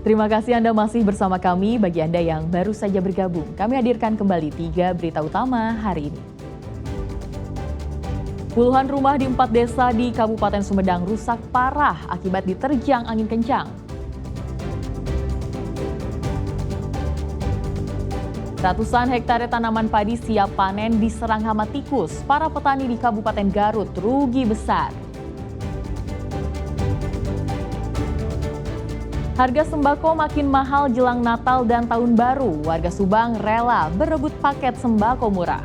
Terima kasih Anda masih bersama kami. Bagi Anda yang baru saja bergabung, kami hadirkan kembali 3 berita utama hari ini. Puluhan rumah di 4 desa di Kabupaten Sumedang rusak parah akibat diterjang angin kencang. Ratusan hektare tanaman padi siap panen diserang hama tikus. Para petani di Kabupaten Garut rugi besar. Harga sembako makin mahal jelang Natal dan Tahun Baru. Warga Subang rela berebut paket sembako murah.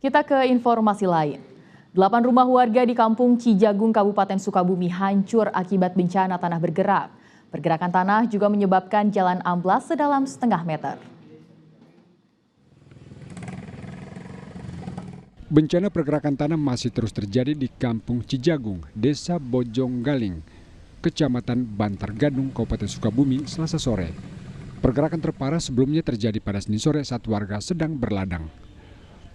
Kita ke informasi lain. 8 rumah warga di Kampung Cijagung, Kabupaten Sukabumi hancur akibat bencana tanah bergerak. Pergerakan tanah juga menyebabkan jalan amblas sedalam setengah meter. Bencana pergerakan tanah masih terus terjadi di Kampung Cijagung, Desa Bojonggaling, Kecamatan Bantar Gadung, Kabupaten Sukabumi, Selasa sore. Pergerakan terparah sebelumnya terjadi pada Senin sore saat warga sedang berladang.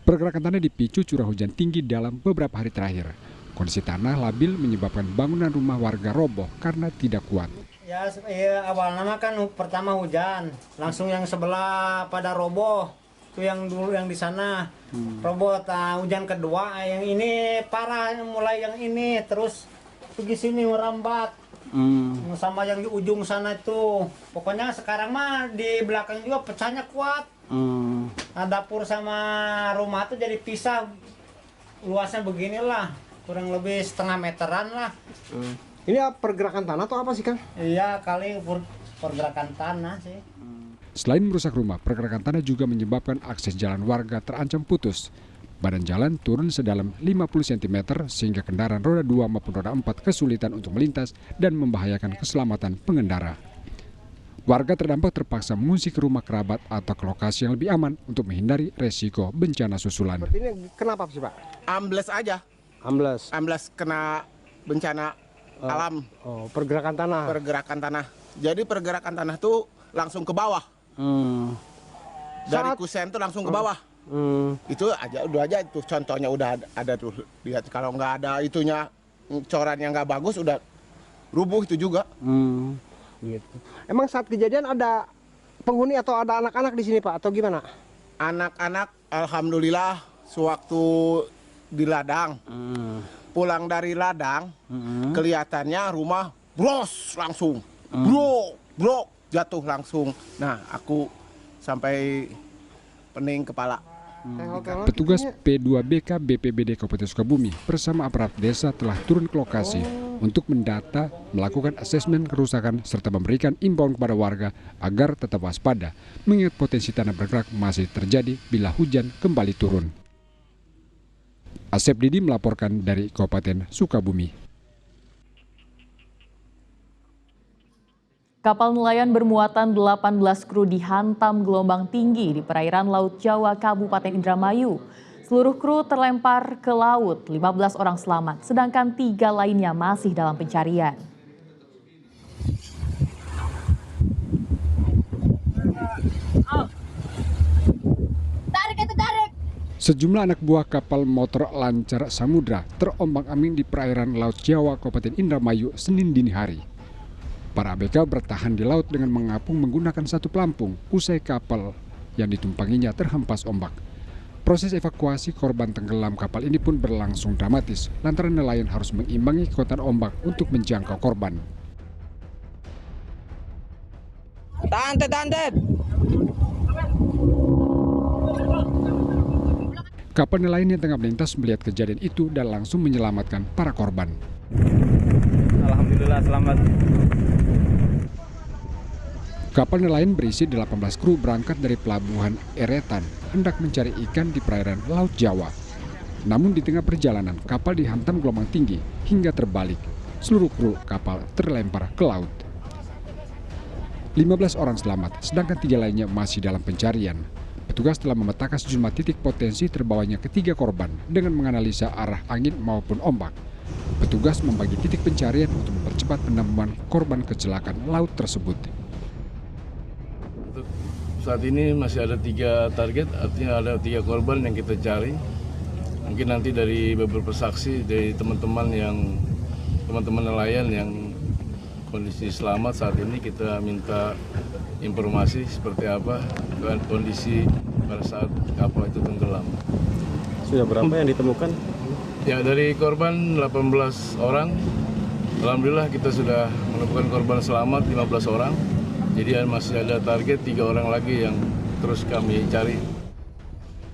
Pergerakan tanah dipicu curah hujan tinggi dalam beberapa hari terakhir. Kondisi tanah labil menyebabkan bangunan rumah warga roboh karena tidak kuat. Ya awalnya kan pertama hujan, langsung yang sebelah pada roboh. Itu yang dulu yang di sana robot. Hujan kedua yang ini parah, mulai yang ini terus pergi sini merambat sama yang di ujung sana itu. Pokoknya sekarang mah di belakang juga pecahnya kuat. Dapur sama rumah tuh jadi pisah, luasnya beginilah, kurang lebih setengah meteran lah. Ini pergerakan tanah atau apa sih, Kang? Iya kali pergerakan tanah sih. Selain merusak rumah, pergerakan tanah juga menyebabkan akses jalan warga terancam putus. Badan jalan turun sedalam 50 cm sehingga kendaraan roda 2 maupun roda 4 kesulitan untuk melintas dan membahayakan keselamatan pengendara. Warga terdampak terpaksa mengungsi ke rumah kerabat atau ke lokasi yang lebih aman untuk menghindari resiko bencana susulan. Seperti ini kenapa sih, Pak? Ambles aja. Ambles. Ambles kena bencana alam. Oh, pergerakan tanah. Pergerakan tanah. Jadi pergerakan tanah tuh langsung ke bawah. Dari kusen tuh langsung ke bawah. Itu aja, udah aja itu contohnya udah ada tuh. Lihat kalau nggak ada itunya, coran yang nggak bagus udah rubuh itu juga. Gitu. Emang saat kejadian ada penghuni atau ada anak-anak di sini, Pak, atau gimana? Anak-anak alhamdulillah sewaktu di ladang. Pulang dari ladang, kelihatannya rumah bros langsung. Bro, jatuh langsung. Nah, aku sampai pening kepala. Petugas P2BK BPBD Kabupaten Sukabumi bersama aparat desa telah turun ke lokasi untuk mendata, melakukan asesmen kerusakan serta memberikan imbauan kepada warga agar tetap waspada mengingat potensi tanah bergerak masih terjadi bila hujan kembali turun. Asep Didi melaporkan dari Kabupaten Sukabumi. Kapal nelayan bermuatan 18 kru dihantam gelombang tinggi di perairan Laut Jawa, Kabupaten Indramayu. Seluruh kru terlempar ke laut, 15 orang selamat, sedangkan 3 lainnya masih dalam pencarian. Sejumlah anak buah kapal motor Lancar Samudra terombang-ambing di perairan Laut Jawa, Kabupaten Indramayu, Senin dini hari. Para ABK bertahan di laut dengan mengapung menggunakan satu pelampung usai kapal yang ditumpanginya terhempas ombak. Proses evakuasi korban tenggelam kapal ini pun berlangsung dramatis lantaran nelayan harus mengimbangi kekuatan ombak untuk menjangkau korban. Tahan. Kapal nelayan yang tengah melintas melihat kejadian itu dan langsung menyelamatkan para korban. Alhamdulillah selamat. Kapal nelayan berisi 18 kru berangkat dari pelabuhan Eretan hendak mencari ikan di perairan Laut Jawa. Namun di tengah perjalanan kapal dihantam gelombang tinggi hingga terbalik. Seluruh kru kapal terlempar ke laut. 15 orang selamat, sedangkan 3 lainnya masih dalam pencarian. Petugas telah memetakan sejumlah titik potensi terbawanya ketiga korban dengan menganalisa arah angin maupun ombak. Petugas membagi titik pencarian untuk mempercepat penemuan korban kecelakaan laut tersebut. Saat ini masih ada 3 target, artinya ada 3 korban yang kita cari. Mungkin nanti dari beberapa saksi dari teman-teman nelayan yang kondisi selamat saat ini, kita minta informasi seperti apa kondisi pada saat kapal itu tenggelam. Sudah berapa yang ditemukan? Ya, dari korban 18 orang, alhamdulillah kita sudah menemukan korban selamat 15 orang. Jadi masih ada target 3 orang lagi yang terus kami cari.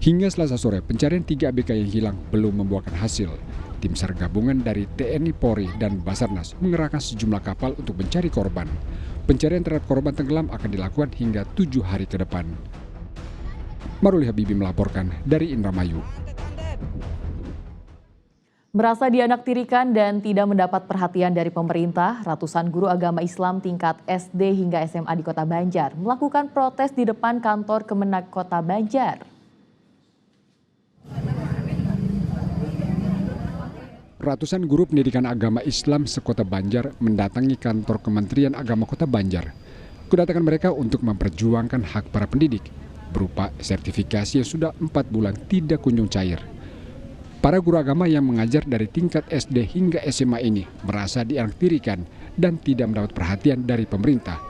Hingga Selasa sore, pencarian 3 ABK yang hilang belum membuahkan hasil. Tim SAR gabungan dari TNI, Polri, dan Basarnas mengerahkan sejumlah kapal untuk mencari korban. Pencarian terhadap korban tenggelam akan dilakukan hingga 7 hari ke depan. Maruli Habibi melaporkan dari Indramayu. Merasa dianaktirikan dan tidak mendapat perhatian dari pemerintah, ratusan guru agama Islam tingkat SD hingga SMA di Kota Banjar melakukan protes di depan kantor Kemenak Kota Banjar. Ratusan guru pendidikan agama Islam sekota Banjar mendatangi kantor Kementerian Agama Kota Banjar. Kedatangan mereka untuk memperjuangkan hak para pendidik berupa sertifikasi yang sudah 4 bulan tidak kunjung cair. Para guru agama yang mengajar dari tingkat SD hingga SMA ini merasa dianaktirikan dan tidak mendapat perhatian dari pemerintah.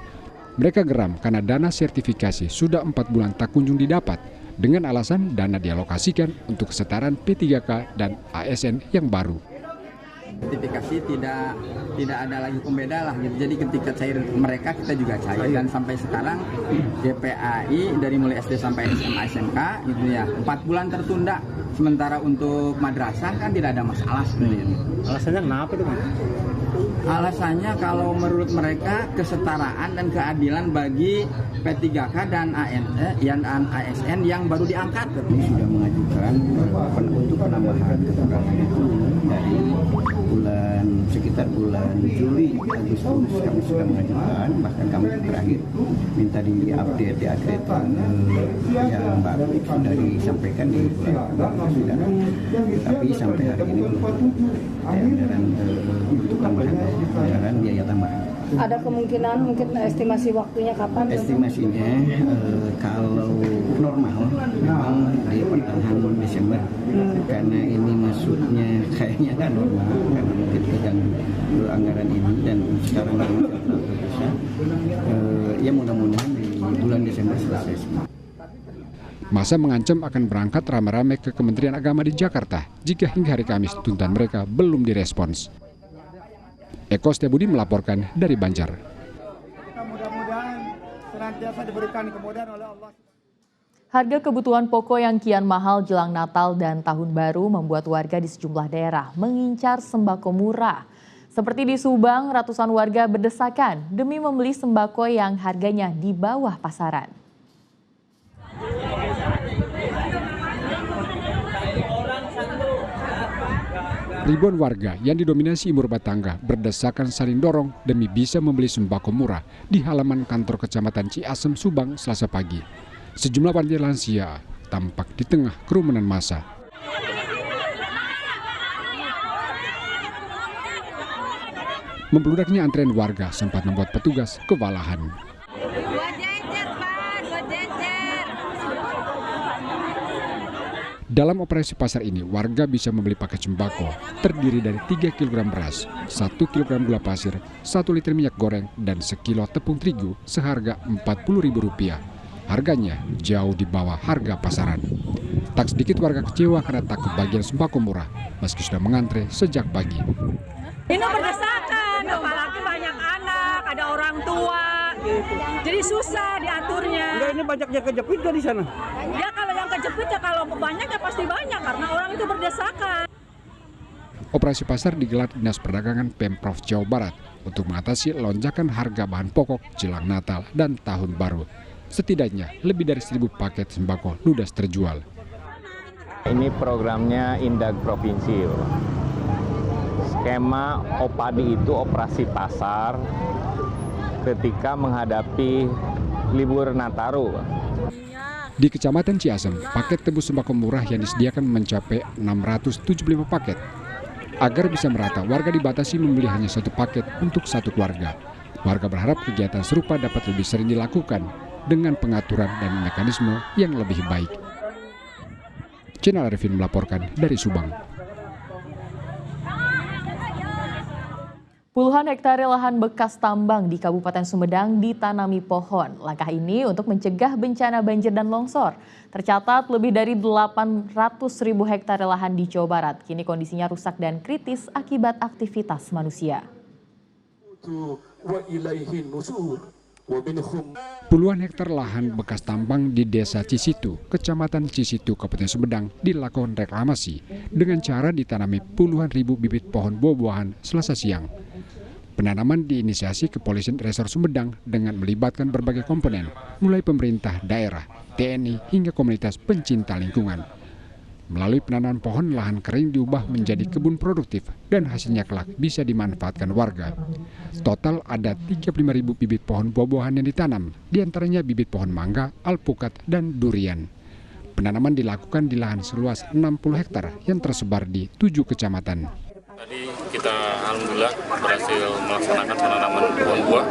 Mereka geram karena dana sertifikasi sudah 4 bulan tak kunjung didapat dengan alasan dana dialokasikan untuk kesetaraan P3K dan ASN yang baru. Sertifikasi tidak ada lagi pembeda lah gitu. Jadi ketika cair mereka, kita juga cair, dan sampai sekarang GPAI dari mulai SD sampai SMA SMK gitu ya 4 bulan tertunda. Sementara untuk madrasah kan tidak ada masalah sebenarnya. Alasannya kenapa itu, Bang? Alasannya kalau menurut mereka kesetaraan dan keadilan bagi P3K dan ASN yang baru diangkat. Kami sudah mengajukan untuk penambahan keterangan itu dari sekitar bulan Juli, Agustus kami sudah mengajukan, bahkan kami terakhir minta di-update yang baru itu sudah disampaikan di bulan sudah, tapi sampai hari ini belum anggaran untuk tambahan biaya tambahan. Ada kemungkinan mungkin estimasi waktunya kapan? Estimasinya kalau normal memang di pertengahan Desember, karena ini maksudnya kayaknya kan normal karena mungkin terganggu anggaran ini dan sekarang masih terlalu besar. Ya mudah-mudahan di bulan Desember selesai semua. Masa mengancam akan berangkat rame-rame ke Kementerian Agama di Jakarta jika hingga hari Kamis tuntutan mereka belum direspons. Eko Setiabudi melaporkan dari Banjar. Mudah-mudahan senantiasa diberikan kemudahan oleh Allah. Harga kebutuhan pokok yang kian mahal jelang Natal dan Tahun Baru membuat warga di sejumlah daerah mengincar sembako murah. Seperti di Subang, ratusan warga berdesakan demi membeli sembako yang harganya di bawah pasaran. Ribuan warga yang didominasi ibu rumah tangga berdesakan saling dorong demi bisa membeli sembako murah di halaman kantor Kecamatan Ciasem, Subang, Selasa pagi. Sejumlah panitia lansia tampak di tengah kerumunan massa. Membludaknya antrean warga sempat membuat petugas kewalahan. Dalam operasi pasar ini, warga bisa membeli paket sembako terdiri dari 3 kg beras, 1 kg gula pasir, 1 liter minyak goreng, dan sekilo tepung terigu seharga Rp40.000. Harganya jauh di bawah harga pasaran. Tak sedikit warga kecewa karena tak kebagian sembako murah, meski sudah mengantre sejak pagi. Ini berdesakan, apalagi banyak anak, ada orang tua, gitu. Jadi susah diaturnya. Enggak, ini banyaknya kejepit nggak di sana? Ya kalau yang kejepit ya kalau banyak ya pasti banyak karena orang itu berdesakan. Operasi pasar digelar Dinas Perdagangan Pemprov Jawa Barat untuk mengatasi lonjakan harga bahan pokok jelang Natal dan Tahun Baru. Setidaknya lebih dari 1.000 paket sembako ludes terjual. Ini programnya Indag Provinsi. Skema OPADI itu operasi pasar ketika menghadapi libur Nataru. Di Kecamatan Ciasem, paket tebus sembako murah yang disediakan mencapai 675 paket. Agar bisa merata, warga dibatasi membeli hanya 1 paket untuk 1 keluarga. Warga berharap kegiatan serupa dapat lebih sering dilakukan dengan pengaturan dan mekanisme yang lebih baik. Channel Arifin melaporkan dari Subang. Puluhan hektare lahan bekas tambang di Kabupaten Sumedang ditanami pohon. Langkah ini untuk mencegah bencana banjir dan longsor. Tercatat lebih dari 800.000 hektare lahan di Jawa Barat. Kini kondisinya rusak dan kritis akibat aktivitas manusia. Puluhan hektar lahan bekas tambang di Desa Cisitu, Kecamatan Cisitu, Kabupaten Sumedang dilakukan reklamasi dengan cara ditanami puluhan ribu bibit pohon buah-buahan Selasa siang. Penanaman diinisiasi Kepolisian Resor Sumedang dengan melibatkan berbagai komponen, mulai pemerintah daerah, TNI, hingga komunitas pencinta lingkungan. Melalui penanaman pohon, lahan kering diubah menjadi kebun produktif dan hasilnya kelak bisa dimanfaatkan warga. Total ada 35.000 bibit pohon buah-buahan yang ditanam, diantaranya bibit pohon mangga, alpukat, dan durian. Penanaman dilakukan di lahan seluas 60 hektar yang tersebar di 7 kecamatan. Tadi kita alhamdulillah berhasil melaksanakan penanaman pohon buah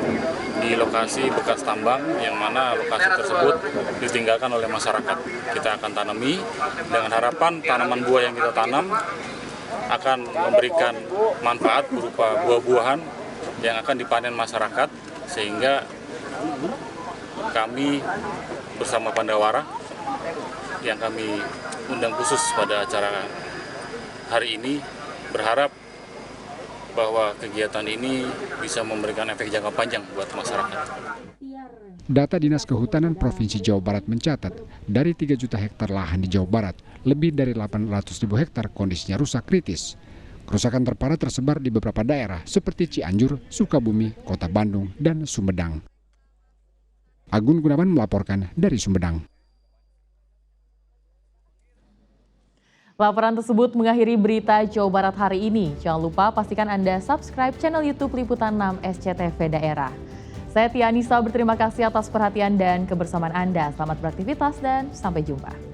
di lokasi bekas tambang yang mana lokasi tersebut ditinggalkan oleh masyarakat. Kita akan tanami dengan harapan tanaman buah yang kita tanam akan memberikan manfaat berupa buah-buahan yang akan dipanen masyarakat, sehingga kami bersama Pandawara yang kami undang khusus pada acara hari ini berharap bahwa kegiatan ini bisa memberikan efek jangka panjang buat masyarakat. Data Dinas Kehutanan Provinsi Jawa Barat mencatat, dari 3 juta hektar lahan di Jawa Barat, lebih dari 800.000 hektar kondisinya rusak kritis. Kerusakan terparah tersebar di beberapa daerah seperti Cianjur, Sukabumi, Kota Bandung, dan Sumedang. Agun Gunawan melaporkan dari Sumedang. Laporan tersebut mengakhiri berita Jawa Barat hari ini. Jangan lupa pastikan Anda subscribe channel YouTube Liputan 6 SCTV Daerah. Saya Tia Anissa berterima kasih atas perhatian dan kebersamaan Anda. Selamat beraktivitas dan sampai jumpa.